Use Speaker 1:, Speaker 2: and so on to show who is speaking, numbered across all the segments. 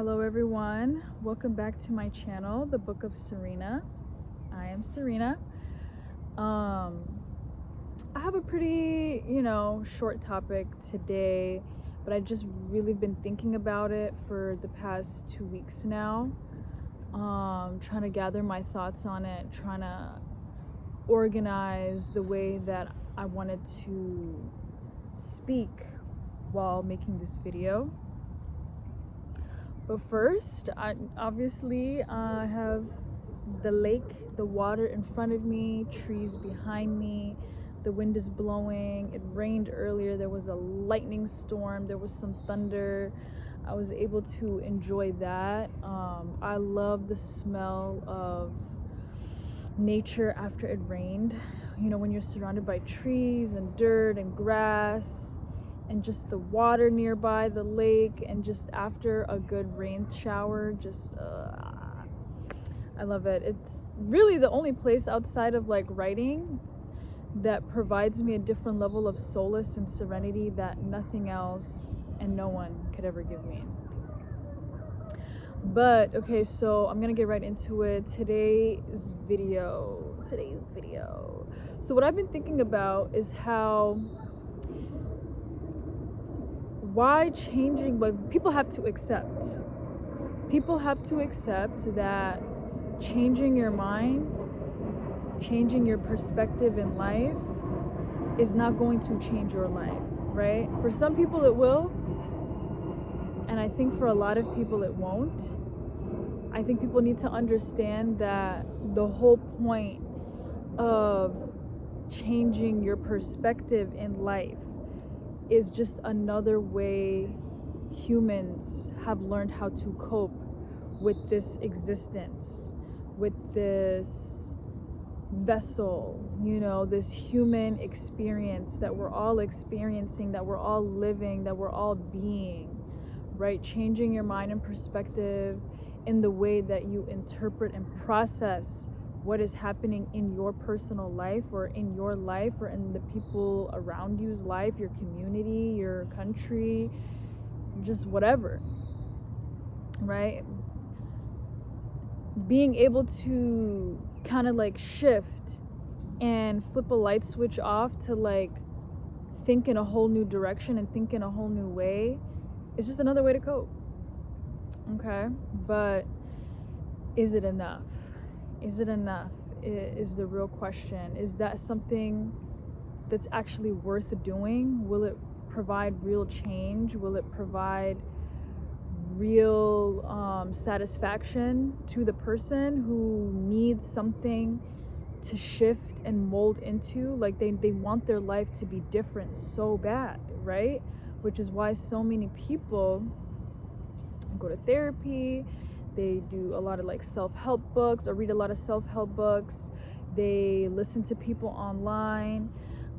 Speaker 1: Hello everyone, welcome back to my channel, The Book of Serena. I am Serena. I have a pretty, short topic today, but I've just really been thinking about it for the past 2 weeks now. Trying to gather my thoughts on it, trying to organize the way that I wanted to speak while making this video. But first, I have the lake, the water in front of me, trees behind me, the wind is blowing. It rained earlier, there was a lightning storm, there was some thunder. I was able to enjoy that. I love the smell of nature after it rained. When you're surrounded by trees and dirt and grass and just the water nearby the lake, and just after a good rain shower, I love it. It's really the only place outside of writing that provides me a different level of solace and serenity that nothing else and no one could ever give me. But okay, so I'm gonna get right into it. Today's video. So what I've been thinking about is why changing, but people have to accept that changing your mind, changing your perspective in life is not going to change your life, right? For some people it will, and I think for a lot of people it won't. I think people need to understand that the whole point of changing your perspective in life is just another way humans have learned how to cope with this existence, with this vessel, this human experience that we're all experiencing, that we're all living, that we're all being, right? Changing your mind and perspective in the way that you interpret and process what is happening in your personal life, or in your life, or in the people around you's life, your community, your country, just whatever, right? Being able to kind of shift and flip a light switch off to think in a whole new direction and think in a whole new way is just another way to cope. Okay, but is it enough? Is the real question. Is that something that's actually worth doing? Will it provide real change? Will it provide real satisfaction to the person who needs something to shift and mold into? They want their life to be different so bad, right? Which is why so many people go to therapy. They do a lot of self-help books, or read a lot of self-help books. They listen to people online,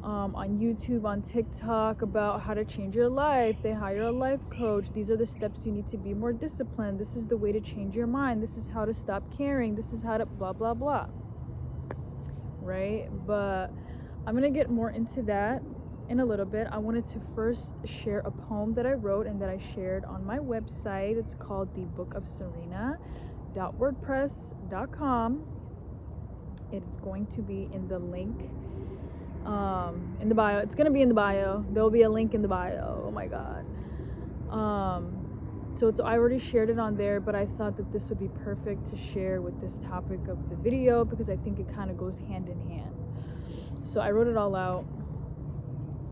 Speaker 1: on YouTube, on TikTok, about how to change your life. They hire a life coach. These are the steps you need to be more disciplined. This is the way to change your mind. This is how to stop caring. This is how to blah, blah, blah. Right? But I'm going to get more into that in a little bit. I wanted to first share a poem that I wrote and that I shared on my website. It's called The Book of Serena.wordpress.com. It's going to be in the link in the bio. It's going to be in the bio. There'll be a link in the bio. Oh my god. So I already shared it on there, but I thought that this would be perfect to share with this topic of the video, because I think it kind of goes hand in hand. So I wrote it all out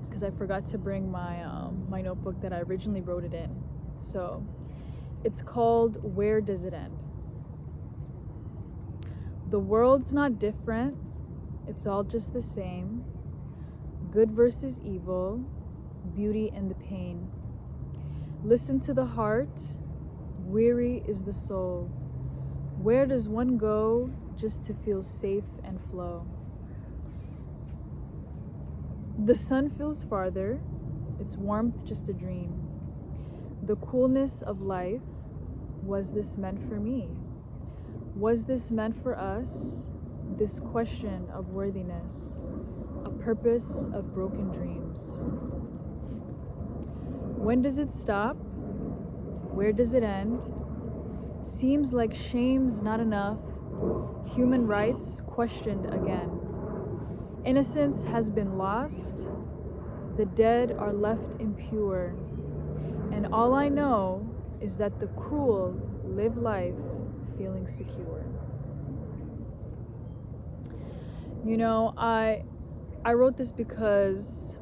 Speaker 1: because I forgot to bring my my notebook that I originally wrote it in. So it's called Where Does It End? The world's not different, it's all just the same. Good versus evil, beauty and the pain. Listen to the heart, weary is the soul. Where does one go just to feel safe and flow? The sun feels farther, its warmth just a dream. The coolness of life, was this meant for me? Was this meant for us? This question of worthiness, a purpose of broken dreams. When does it stop? Where does it end? Seems like shame's not enough. Human rights questioned again. Innocence has been lost. The dead are left impure. And all I know is that the cruel live life feeling secure. You know, I wrote this because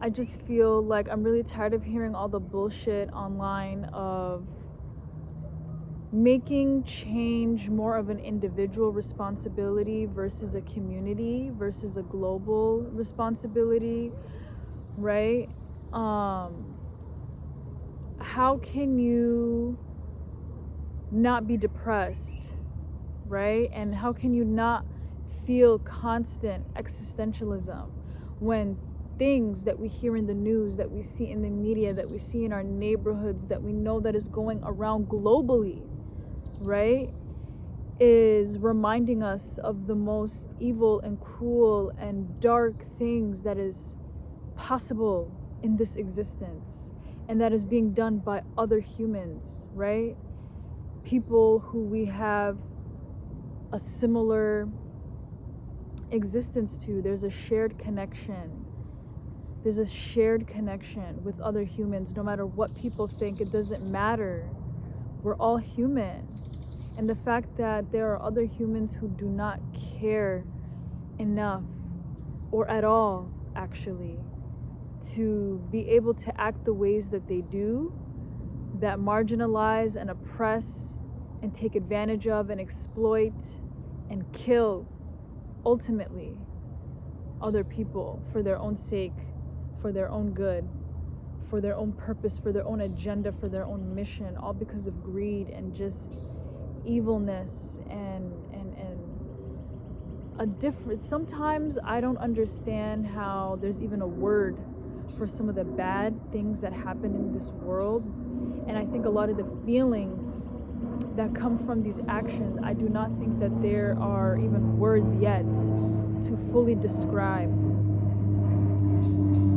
Speaker 1: I just feel like I'm really tired of hearing all the bullshit online of making change more of an individual responsibility versus a community versus a global responsibility, right? How can you not be depressed, right? And how can you not feel constant existentialism when things that we hear in the news, that we see in the media, that we see in our neighborhoods, that we know that is going around globally, right, is reminding us of the most evil and cruel and dark things that is possible in this existence, and that is being done by other humans, right? People who we have a similar existence to. There's a shared connection. There's a shared connection with other humans. No matter what people think, it doesn't matter. We're all human. And the fact that there are other humans who do not care enough, or at all, actually, to be able to act the ways that they do, that marginalize and oppress and take advantage of and exploit and kill, ultimately, other people for their own sake, for their own good, for their own purpose, for their own agenda, for their own mission, all because of greed and just evilness and a different. Sometimes I don't understand how there's even a word for some of the bad things that happen in this world, and I think a lot of the feelings that come from these actions, I do not think that there are even words yet to fully describe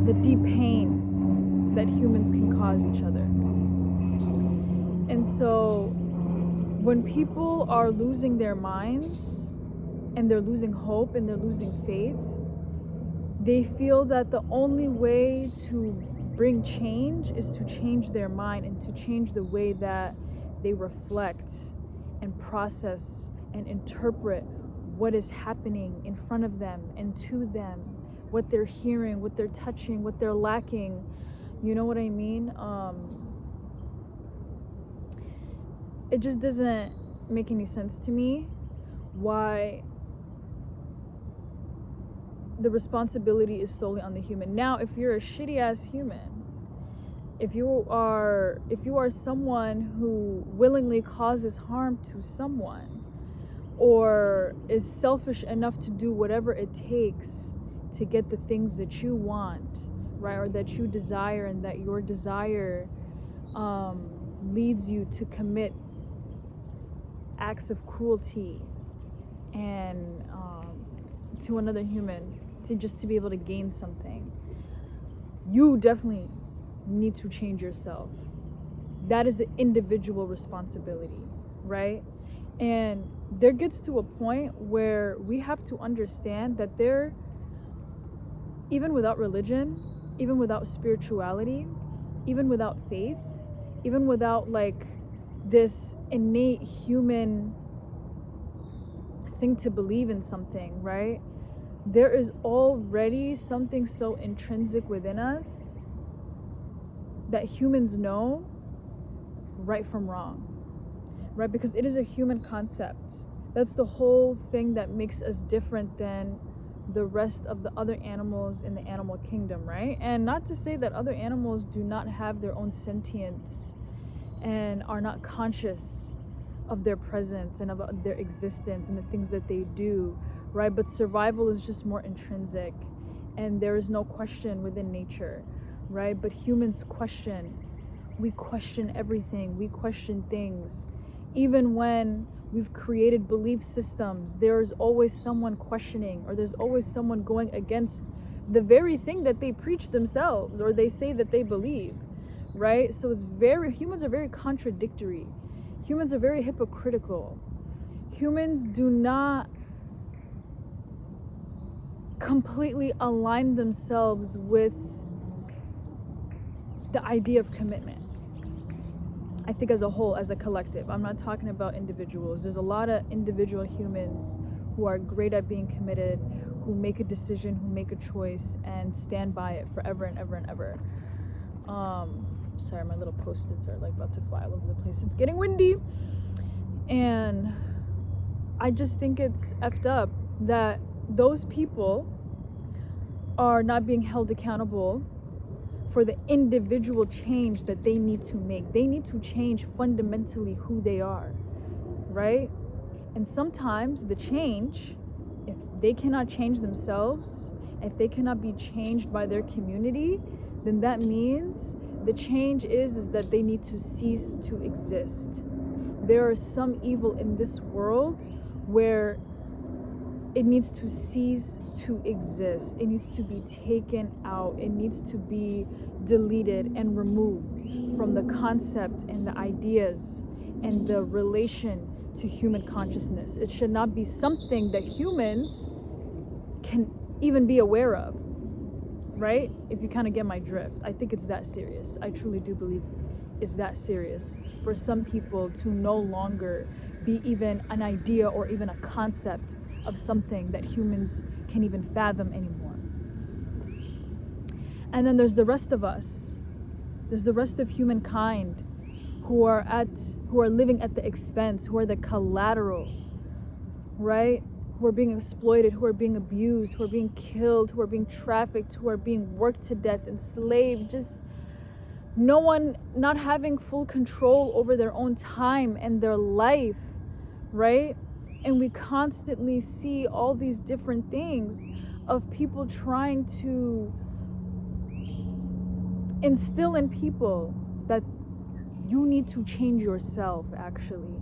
Speaker 1: the deep pain that humans can cause each other. And so when people are losing their minds and they're losing hope and they're losing faith, they feel that the only way to bring change is to change their mind and to change the way that they reflect and process and interpret what is happening in front of them and to them, what they're hearing, what they're touching, what they're lacking. You know what I mean? It just doesn't make any sense to me why the responsibility is solely on the human. Now, if you're a shitty ass human, if you are someone who willingly causes harm to someone, or is selfish enough to do whatever it takes to get the things that you want, right, or that you desire, and that your desire leads you to commit acts of cruelty and to another human, to be able to gain something, you definitely need to change yourself. That is an individual responsibility, right? And there gets to a point where we have to understand that there, even without religion, even without spirituality, even without faith, even without like this innate human thing to believe in something, right? There is already something so intrinsic within us that humans know right from wrong, right? Because it is a human concept. That's the whole thing that makes us different than the rest of the other animals in the animal kingdom, right? And not to say that other animals do not have their own sentience and are not conscious of their presence and of their existence and the things that they do, right? But survival is just more intrinsic, and there is no question within nature, right? But humans question. We question everything. We question things. Even when we've created belief systems, there's always someone questioning, or there's always someone going against the very thing that they preach themselves or they say that they believe, right? So humans are very contradictory. Humans are very hypocritical. Humans do not completely align themselves with the idea of commitment. I think as a whole, as a collective. I'm not talking about individuals. There's a lot of individual humans who are great at being committed, who make a decision, who make a choice, and stand by it forever and ever and ever. Sorry, my little post-its are like about to fly all over the place. It's getting windy. And I just think it's effed up that those people are not being held accountable for the individual change that they need to make. They need to change fundamentally who they are, right? And sometimes the change, if they cannot change themselves, if they cannot be changed by their community, then that means the change is that they need to cease to exist. There is some evil in this world where it needs to cease to exist. It needs to be taken out. It needs to be deleted and removed from the concept and the ideas and the relation to human consciousness. It should not be something that humans can even be aware of, right? If you kind of get my drift. I think it's that serious. I truly do believe it's that serious for some people to no longer be even an idea or even a concept of something that humans can even fathom anymore. And then there's the rest of us. There's the rest of humankind who are living at the expense, who are the collateral, right? Who are being exploited, who are being abused, who are being killed, who are being trafficked, who are being worked to death, enslaved, just no one not having full control over their own time and their life, right? And we constantly see all these different things of people trying to instill in people that you need to change yourself, actually.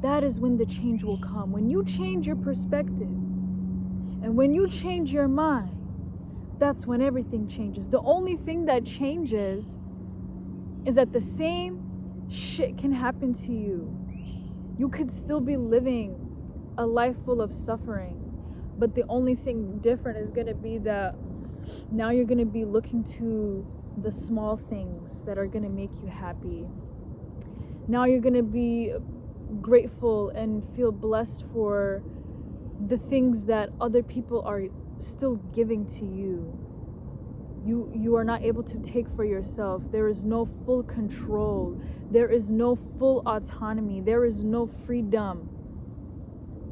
Speaker 1: That is when the change will come. When you change your perspective and when you change your mind, that's when everything changes. The only thing that changes is that the same shit can happen to you. You could still be living a life full of suffering, but the only thing different is going to be that now you're going to be looking to the small things that are going to make you happy. Now you're going to be grateful and feel blessed for the things that other people are still giving to you. You are not able to take for yourself. There is no full control. There is no full autonomy. There is no freedom,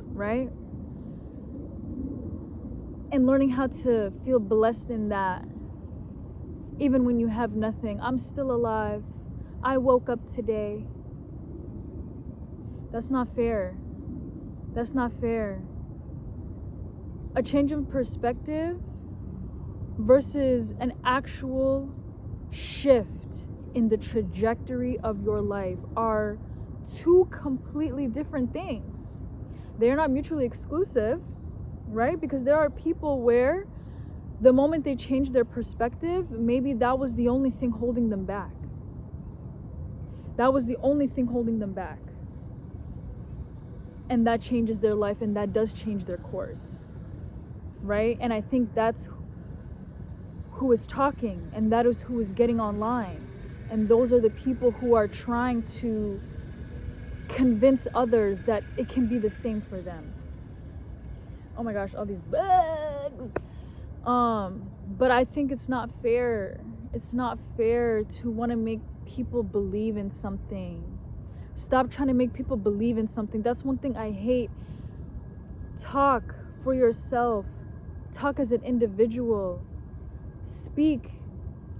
Speaker 1: right? And learning how to feel blessed in that, even when you have nothing. I'm still alive. I woke up today. That's not fair. That's not fair. A change of perspective versus an actual shift in the trajectory of your life are two completely different things. They're not mutually exclusive, right? Because there are people where the moment they change their perspective, maybe that was the only thing holding them back. That was the only thing holding them back. And that changes their life, and that does change their course, right? And I think that's who is talking, and that is who is getting online. And those are the people who are trying to convince others that it can be the same for them. Oh my gosh, all these bugs. But I think it's not fair. It's not fair to want to make people believe in something. Stop trying to make people believe in something. That's one thing I hate. Talk for yourself. Talk as an individual. Speak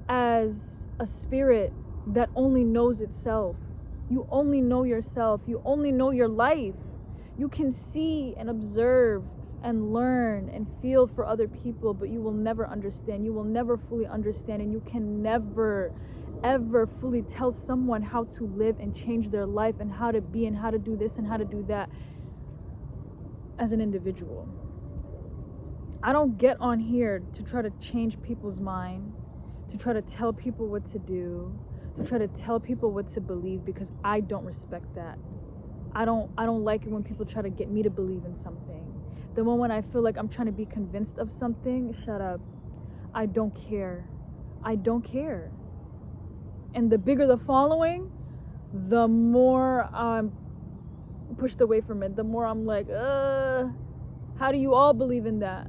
Speaker 1: as a spirit that only knows itself. You only know yourself. You only know your life. You can see and observe and learn and feel for other people, but you will never understand. You will never fully understand, and you can never ever fully tell someone how to live and change their life and how to be and how to do this and how to do that as an individual. I don't get on here to try to change people's mind, to try to tell people what to do, to try to tell people what to believe, because I don't respect that. I don't like it when people try to get me to believe in something. The moment I feel like I'm trying to be convinced of something, shut up. I don't care. I don't care. And the bigger the following, the more I'm pushed away from it. The more I'm like, how do you all believe in that?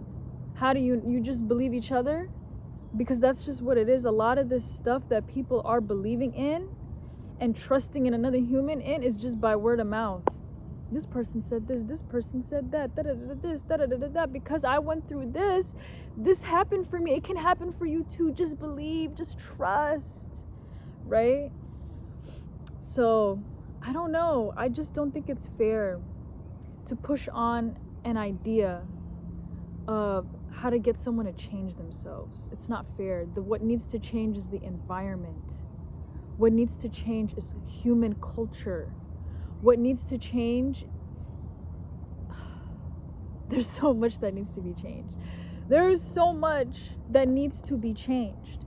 Speaker 1: How do you just believe each other? Because that's just what it is. A lot of this stuff that people are believing in and trusting in another human in is just by word of mouth. This person said this person said that, this, because I went through this happened for me. It can happen for you too. Just believe, just trust, right? So, I don't know. I just don't think it's fair to push on an idea of how to get someone to change themselves. It's not fair. What needs to change is the environment. What needs to change is human culture. What needs to change, there's so much that needs to be changed. There's so much that needs to be changed.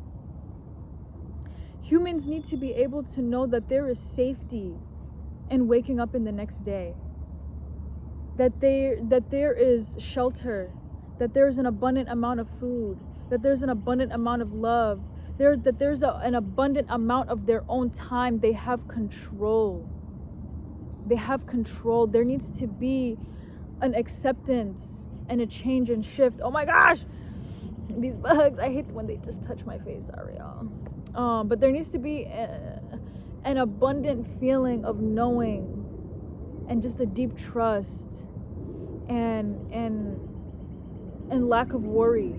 Speaker 1: Humans need to be able to know that there is safety in waking up in the next day. That there is shelter, that there's an abundant amount of food, that there's an abundant amount of love, that there's an abundant amount of their own time. They have control. They have control. There needs to be an acceptance and a change and shift. Oh my gosh, these bugs, I hate when they just touch my face. Sorry, y'all. But there needs to be an abundant feeling of knowing and just a deep trust and lack of worry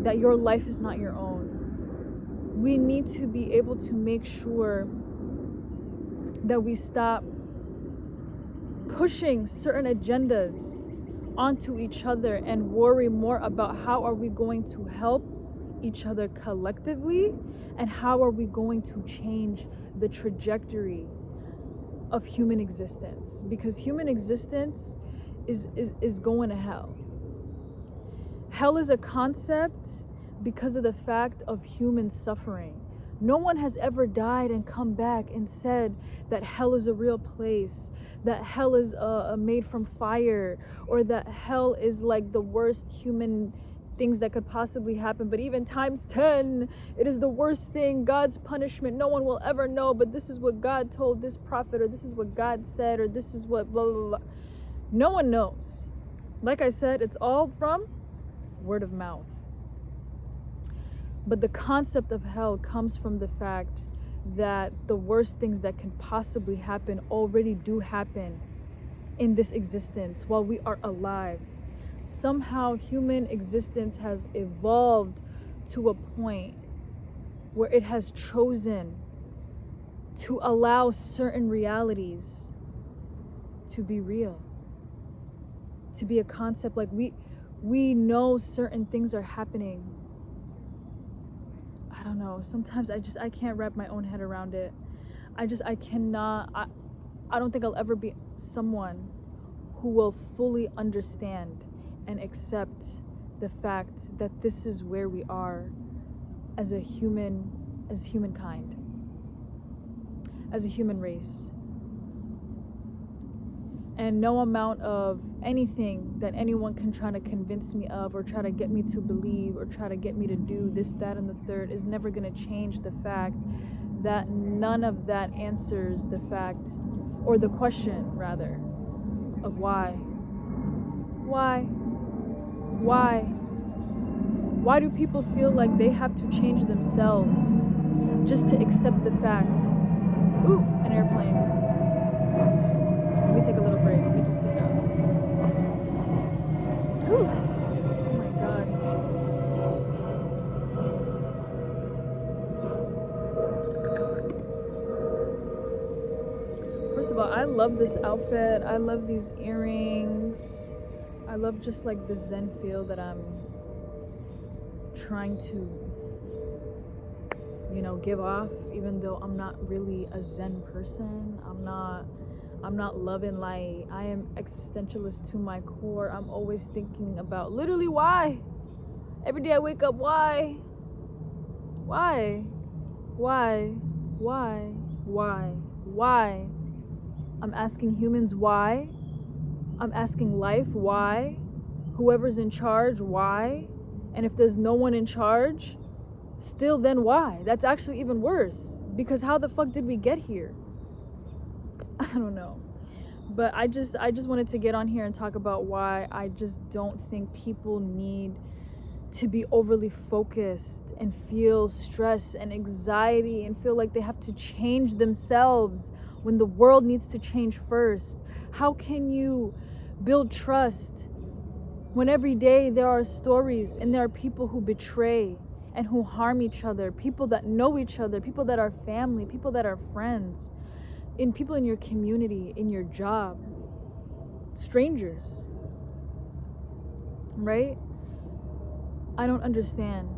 Speaker 1: that your life is not your own. We need to be able to make sure that we stop pushing certain agendas onto each other and worry more about how are we going to help each other collectively and how are we going to change the trajectory of human existence, because human existence is going to hell. Hell is a concept because of the fact of human suffering. No one has ever died and come back and said that hell is a real place, that hell is made from fire, or that hell is like the worst human things that could possibly happen. But even times 10, it is the worst thing, God's punishment. No one will ever know, but this is what God told this prophet, or this is what God said, or this is what blah, blah, blah. No one knows. Like I said, it's all from word of mouth. But the concept of hell comes from the fact that the worst things that can possibly happen already do happen in this existence while we are alive. Somehow human existence has evolved to a point where it has chosen to allow certain realities to be real, to be a concept. Like we know certain things are happening. I don't know. Sometimes I can't wrap my own head around it. I cannot. I don't think I'll ever be someone who will fully understand and accept the fact that this is where we are as humankind, as a human race. And no amount of anything that anyone can try to convince me of, or try to get me to believe, or try to get me to do this, that, and the third is never going to change the fact that none of that answers the fact, or the question rather, of why. Why do people feel like they have to change themselves just to accept the fact? Ooh, an airplane. Let me take a little break. Let me just take a... Whew. Oh my God. First of all, I love this outfit. I love these earrings. I love just like the zen feel that I'm trying to, give off, even though I'm not really a zen person. I'm not love and light. I am existentialist to my core. I'm always thinking about literally why. Every day I wake up, why? I'm asking humans why. I'm asking life why. Whoever's in charge, why? And if there's no one in charge, still then why? That's actually even worse. Because how the fuck did we get here? I don't know. But I just wanted to get on here and talk about why I just don't think people need to be overly focused and feel stress and anxiety and feel like they have to change themselves when the world needs to change first. How can you build trust when every day there are stories and there are people who betray and who harm each other, people that know each other, people that are family, people that are friends, in people in your community, in your job, strangers, right? I don't understand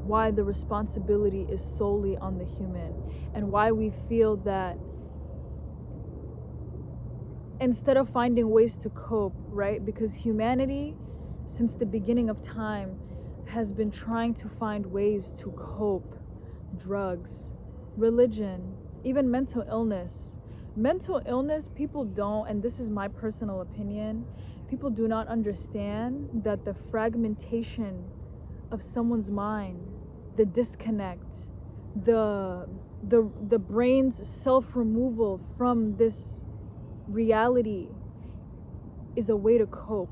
Speaker 1: why the responsibility is solely on the human and why we feel that instead of finding ways to cope, right? Because humanity, since the beginning of time, has been trying to find ways to cope. Drugs, religion, even mental illness. Mental illness, people don't, and this is my personal opinion, people do not understand that the fragmentation of someone's mind, the disconnect, the brain's self-removal from this reality is a way to cope.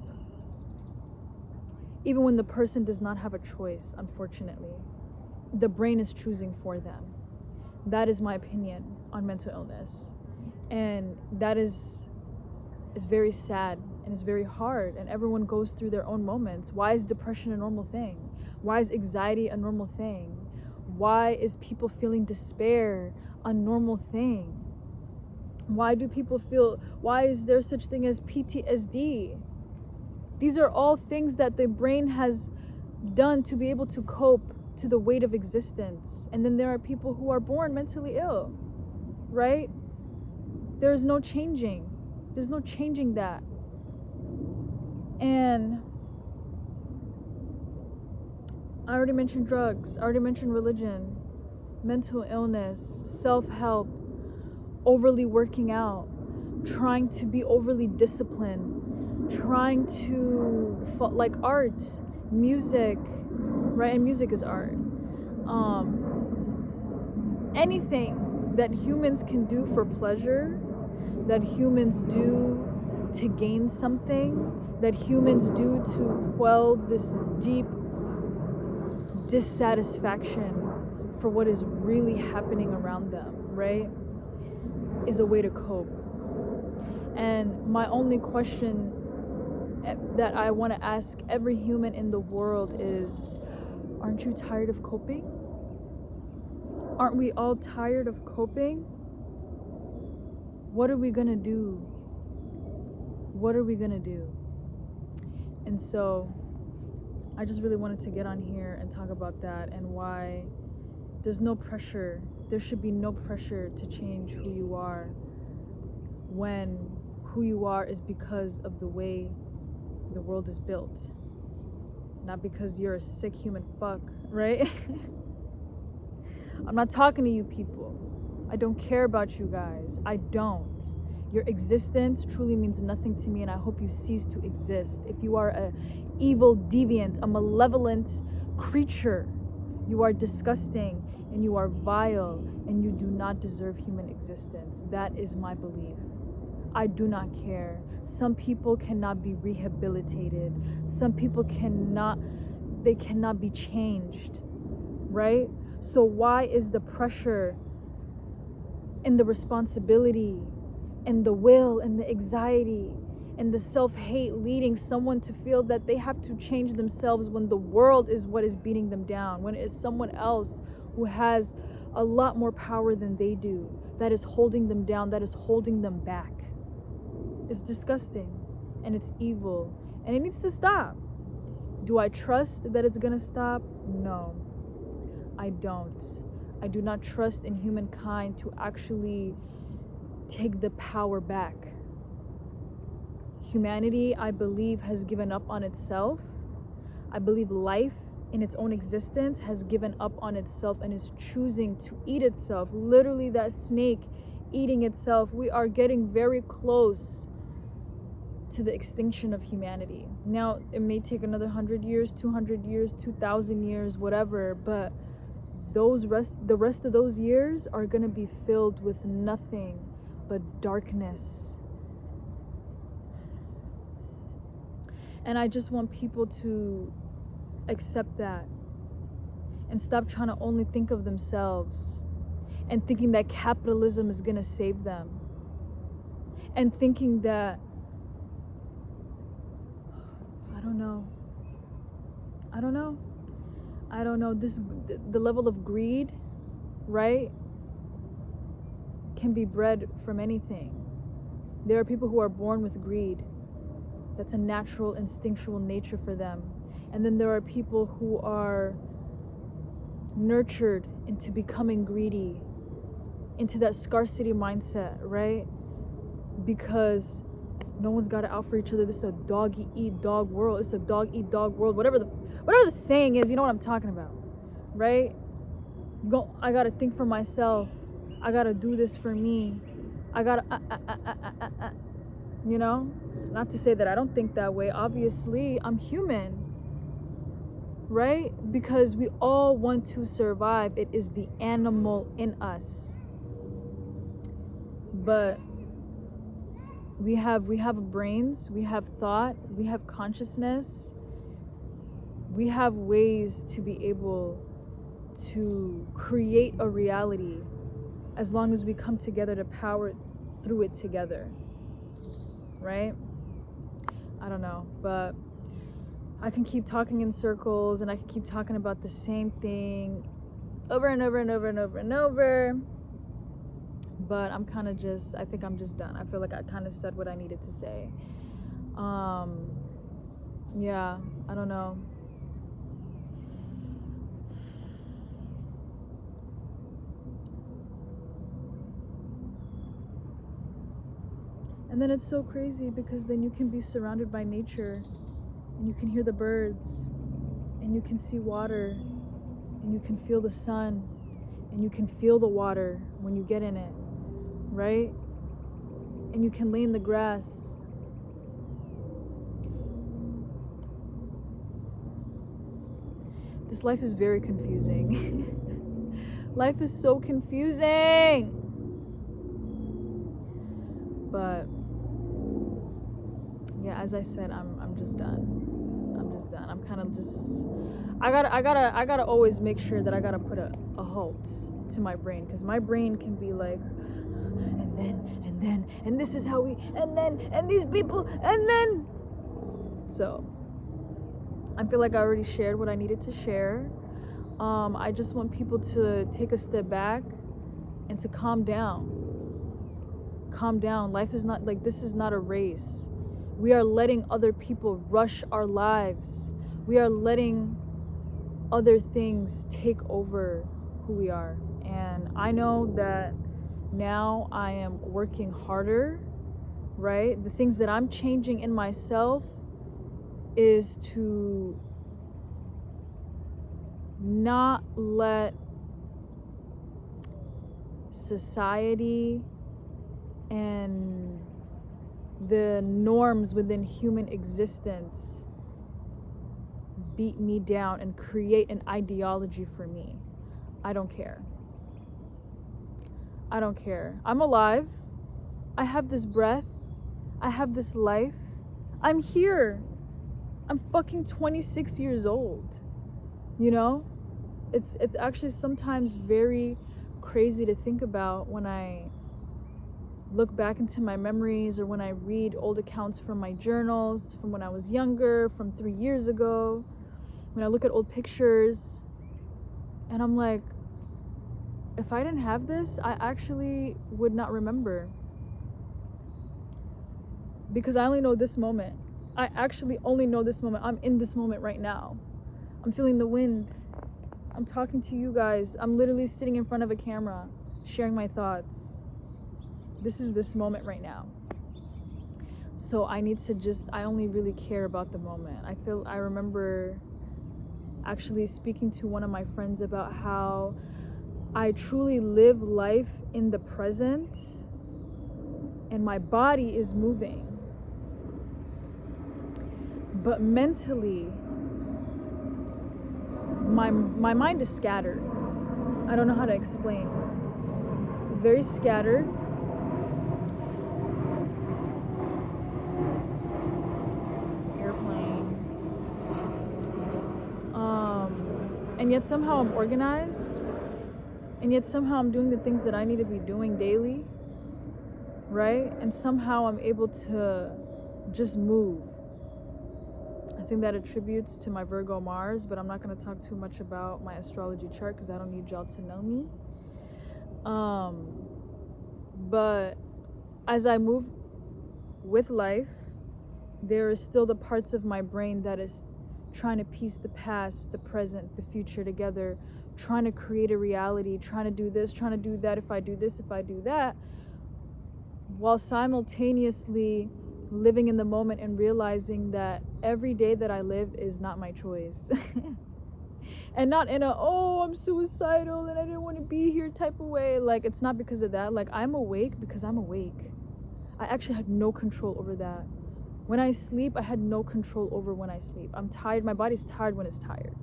Speaker 1: Even when the person does not have a choice, unfortunately, the brain is choosing for them. That is my opinion on mental illness. And that is very sad and it's very hard, and everyone goes through their own moments. Why is depression a normal thing? Why is anxiety a normal thing? Why is people feeling despair a normal thing? Why is there such thing as PTSD? These are all things that the brain has done to be able to cope to the weight of existence. And then there are people who are born mentally ill, right? There's no changing that. And I already mentioned drugs, I already mentioned religion, mental illness, self-help, overly working out, trying to be overly disciplined, trying to, like art, music, right? And music is art. Anything that humans can do for pleasure, that humans do to gain something, that humans do to quell this deep dissatisfaction for what is really happening around them, right, is a way to cope. And my only question that I want to ask every human in the world is, aren't you tired of coping? Aren't we all tired of coping? What are we gonna do? What are we gonna do? And so I just really wanted to get on here and talk about that, and why there's no pressure. There should be no pressure to change who you are when who you are is because of the way the world is built, not because you're a sick human fuck, right? I'm not talking to you people. I don't care about you guys. I don't. Your existence truly means nothing to me, and I hope you cease to exist. If you are a evil deviant, a malevolent creature, you are disgusting and you are vile and you do not deserve human existence. That is my belief. I do not care. Some people cannot be rehabilitated. Some people cannot be changed, right? So why is the pressure and the responsibility and the will and the anxiety and the self-hate leading someone to feel that they have to change themselves when the world is what is beating them down, when it is someone else who has a lot more power than they do that is holding them down, that is holding them back? It's disgusting and it's evil and it needs to stop. Do I trust that it's gonna stop? No, I don't. I do not trust in humankind to actually take the power back. Humanity, I believe, has given up on itself. I believe life in its own existence has given up on itself and is choosing to eat itself. Literally, that snake eating itself. We are getting very close to the extinction of humanity. Now, it may take another 100 years, 200 years, 2,000 years, whatever, but the rest of those years are going to be filled with nothing but darkness. And I just want people to accept that and stop trying to only think of themselves and thinking that capitalism is going to save them, and thinking that, I don't know, the level of greed, right, can be bred from anything. There are people who are born with greed. That's a natural, instinctual nature for them. And then there are people who are nurtured into becoming greedy, into that scarcity mindset, right? Because no one's got it out for each other. This is a dog eat dog world. It's a dog eat dog world. Whatever the saying is, you know what I'm talking about, right? I gotta think for myself. I gotta do this for me. I gotta, you know? Not to say that I don't think that way. Obviously, I'm human, right? Because we all want to survive. It is the animal in us. But we have brains, we have thought, we have consciousness. We have ways to be able to create a reality as long as we come together to power through it together, right? I don't know, but I can keep talking in circles and I can keep talking about the same thing over and over and over and over and over. But I think I'm just done. I feel like I kind of said what I needed to say. Yeah, I don't know. And then it's so crazy because then you can be surrounded by nature and you can hear the birds and you can see water and you can feel the sun and you can feel the water when you get in it, right? And you can lay in the grass. This life is very confusing. Life is so confusing. But yeah, as I said, I'm just done. I'm kind of just, I gotta always make sure that I gotta put a halt to my brain, because my brain can be like, and this is how and these people, and then, so I feel like I already shared what I needed to share. I just want people to take a step back and to calm down. Life is not like, this is not a race. We are letting other people rush our lives. We are letting other things take over who we are. And I know that now I am working harder, right? The things that I'm changing in myself is to not let society and the norms within human existence beat me down and create an ideology for me. I don't care. I'm alive. I have this breath. I have this life. I'm here. I'm fucking 26 years old. You know? It's actually sometimes very crazy to think about when I look back into my memories, or when I read old accounts from my journals from when I was younger, from 3 years ago, when I look at old pictures, and I'm like, if I didn't have this, I actually would not remember, because I only know this moment. I actually only know this moment. I'm in this moment right now. I'm feeling the wind. I'm talking to you guys. I'm literally sitting in front of a camera sharing my thoughts. This is this moment right now. So I only really care about the moment. I remember actually speaking to one of my friends about how I truly live life in the present and my body is moving. But mentally, my mind is scattered. I don't know how to explain. It's very scattered. Airplane. And yet somehow I'm organized. And yet somehow I'm doing the things that I need to be doing daily. Right? And somehow I'm able to just move. I think that attributes to my Virgo Mars, but I'm not going to talk too much about my astrology chart because I don't need y'all to know me. But as I move with life, there is still the parts of my brain that is trying to piece the past, the present, the future together, trying to create a reality, trying to do this, trying to do that, if I do this, if I do that, while simultaneously living in the moment and realizing that every day that I live is not my choice. And not in a, oh, I'm suicidal and I didn't want to be here type of way. Like, it's not because of that. Like, I'm awake because I'm awake. I actually had no control over that. When I sleep, I had no control over when I sleep. I'm tired. My body's tired when it's tired.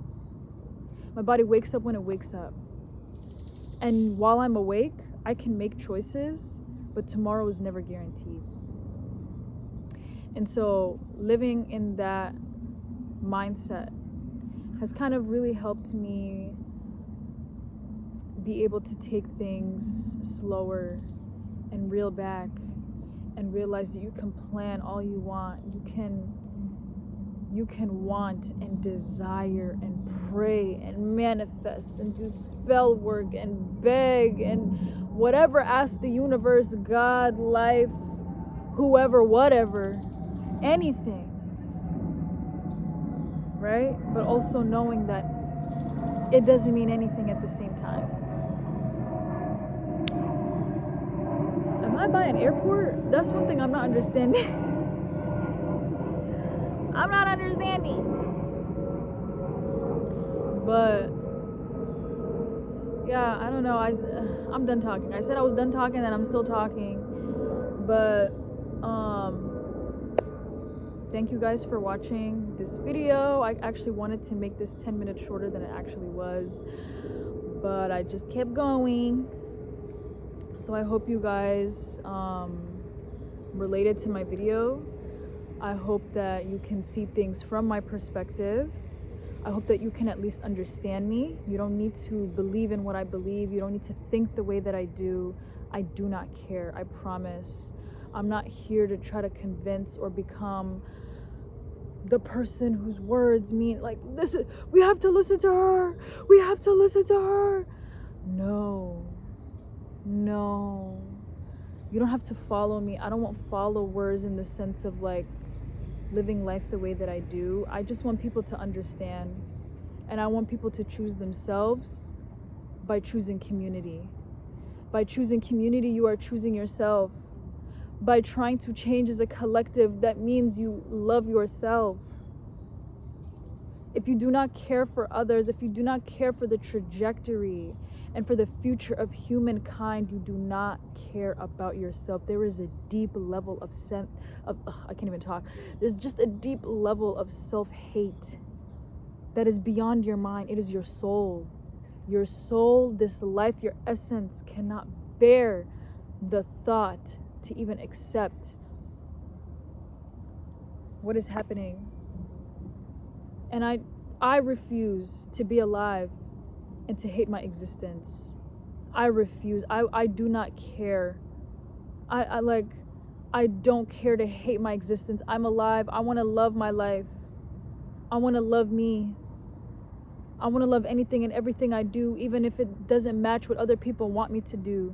Speaker 1: My body wakes up when it wakes up. And while I'm awake, I can make choices, but tomorrow is never guaranteed. And so living in that mindset has kind of really helped me be able to take things slower and reel back and realize that you can plan all you want. You can want and desire and pray and manifest and do spell work and beg and whatever, ask the universe, God, life, whoever, whatever, anything. Right? But also knowing that it doesn't mean anything at the same time. Am I by an airport? That's one thing I'm not understanding. I'm not understanding. But yeah, I don't know. I'm done talking. I said I was done talking and I'm still talking. But thank you guys for watching this video. I actually wanted to make this 10 minutes shorter than it actually was, but I just kept going. So I hope you guys related to my video. I hope that you can see things from my perspective. I hope that you can at least understand me. You don't need to believe in what I believe. You don't need to think the way that I do. I do not care, I promise. I'm not here to try to convince or become the person whose words mean, like, listen, we have to listen to her. We have to listen to her. No. You don't have to follow me. I don't want followers in the sense of like living life the way that I do. I just want people to understand. And I want people to choose themselves by choosing community. By choosing community, you are choosing yourself. By trying to change as a collective, that means you love yourself. If you do not care for others, if you do not care for the trajectory and for the future of humankind, you do not care about yourself. There is a deep level of I can't even talk. There's just a deep level of self-hate that is beyond your mind. It is your soul. Your soul, this life, your essence cannot bear the thought to even accept what is happening. And I refuse to be alive and to hate my existence. I refuse. I do not care. I don't care to hate my existence. I'm alive. I want to love my life. I want to love me. I want to love anything and everything I do, even if it doesn't match what other people want me to do.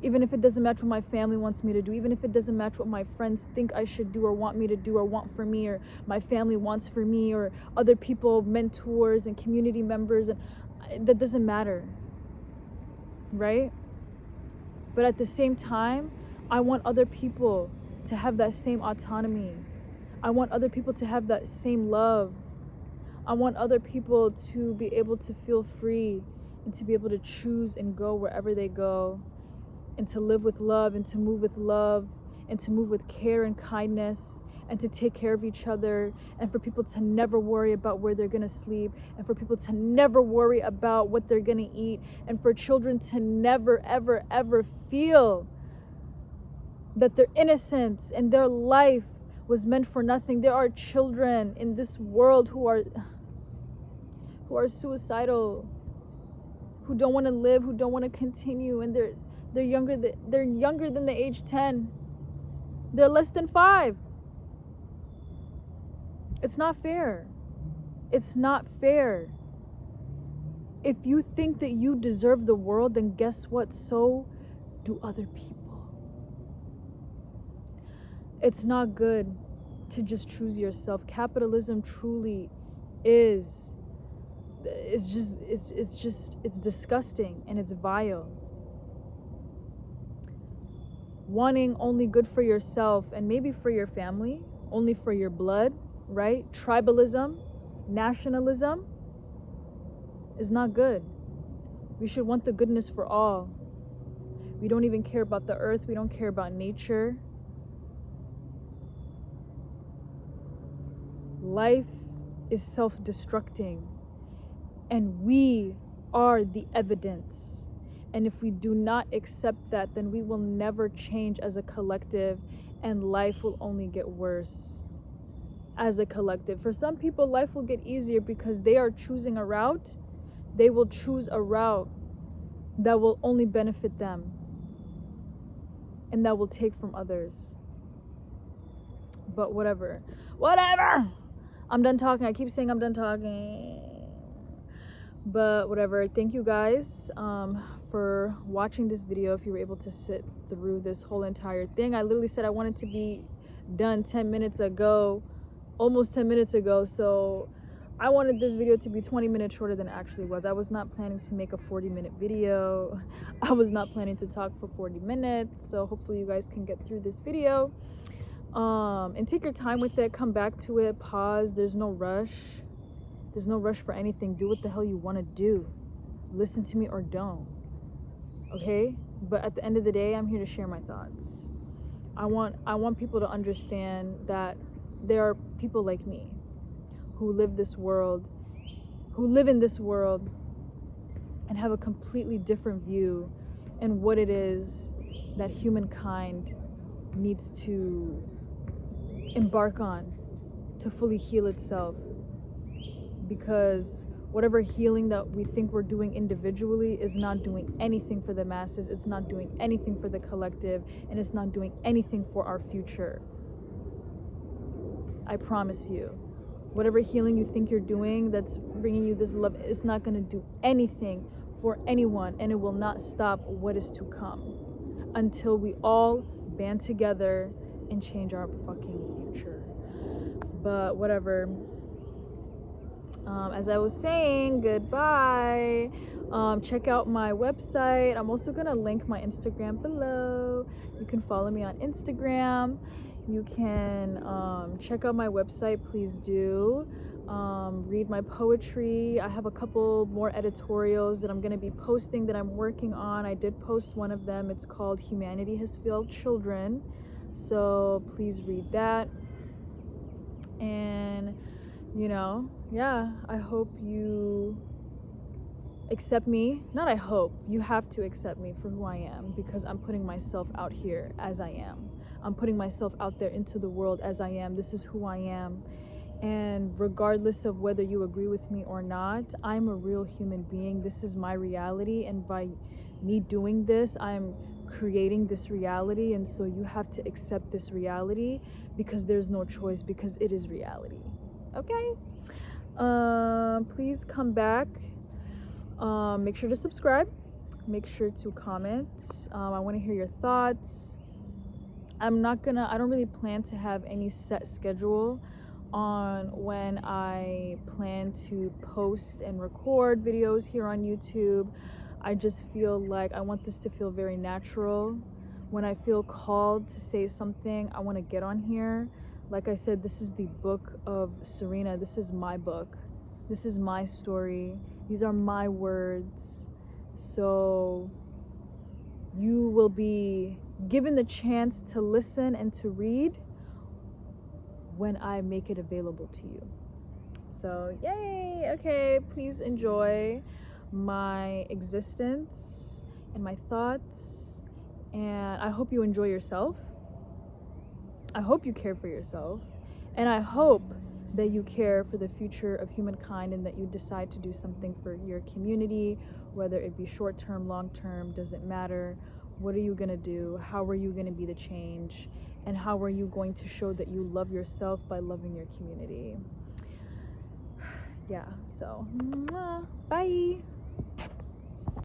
Speaker 1: Even if it doesn't match what my family wants me to do, even if it doesn't match what my friends think I should do or want me to do or want for me or my family wants for me or other people, mentors and community members, and that doesn't matter, right? But at the same time, I want other people to have that same autonomy. I want other people to have that same love. I want other people to be able to feel free and to be able to choose and go wherever they go, and to live with love and to move with love and to move with care and kindness, and to take care of each other, and for people to never worry about where they're gonna sleep, and for people to never worry about what they're gonna eat, and for children to never, ever, ever feel that their innocence and their life was meant for nothing. There are children in this world who are suicidal, who don't want to live, who don't want to continue, and they're younger than the age 10. They're less than 5. It's not fair. It's not fair. If you think that you deserve the world, then guess what? So do other people. It's not good to just choose yourself. Capitalism truly is it's disgusting and it's vile. Wanting only good for yourself and maybe for your family, only for your blood, right? Tribalism, nationalism is not good. We should want the goodness for all. We don't even care about the earth. We don't care about nature. Life is self-destructing, and we are the evidence. And if we do not accept that, then we will never change as a collective, and life will only get worse as a collective. For some people, life will get easier because they are choosing a route. They will choose a route that will only benefit them and that will take from others. But whatever. I'm done talking. I keep saying I'm done talking. But whatever. Thank you guys for watching this video. If you were able to sit through this whole entire thing. I literally said I wanted to be done 10 minutes ago. Almost 10 minutes ago. So I wanted this video to be 20 minutes shorter than it actually was. I was not planning to make a 40-minute video. I was not planning to talk for 40 minutes. So hopefully you guys can get through this video. And take your time with it. Come back to it. Pause. There's no rush. There's no rush for anything. Do what the hell you want to do. Listen to me or don't. Okay? But at the end of the day, I'm here to share my thoughts. I want people to understand that there are people like me who live in this world and have a completely different view and what it is that humankind needs to embark on to fully heal itself. Because whatever healing that we think we're doing individually is not doing anything for the masses, it's not doing anything for the collective, and it's not doing anything for our future. I promise you. Whatever healing you think you're doing that's bringing you this love is not going to do anything for anyone, and it will not stop what is to come until we all band together and change our fucking future. But whatever. As I was saying, goodbye. Check out my website. I'm also gonna link my Instagram below. You can follow me on Instagram. You can check out my website, please do. Read my poetry. I have a couple more editorials that I'm going to be posting that I'm working on. I did post one of them. It's called Humanity Has Failed Children. So please read that. And, yeah, I hope you accept me. Not I hope. You have to accept me for who I am, because I'm putting myself out here as I am. I'm putting myself out there into the world as I am. This is who I am. And regardless of whether you agree with me or not, I'm a real human being. This is my reality. And by me doing this, I'm creating this reality. And so you have to accept this reality, because there's no choice, because it is reality. Okay? Please come back. Make sure to subscribe. Make sure to comment. I want to hear your thoughts. I don't really plan to have any set schedule on when I plan to post and record videos here on YouTube. I just feel like I want this to feel very natural. When I feel called to say something, I want to get on here. Like I said, this is the book of Serena. This is my book. This is my story. These are my words. So you will be given the chance to listen and to read when I make it available to you. So, yay! Okay, please enjoy my existence and my thoughts. And I hope you enjoy yourself. I hope you care for yourself. And I hope that you care for the future of humankind and that you decide to do something for your community, whether it be short term, long term, doesn't matter. What are you going to do? How are you going to be the change? And how are you going to show that you love yourself by loving your community? Yeah, so, bye.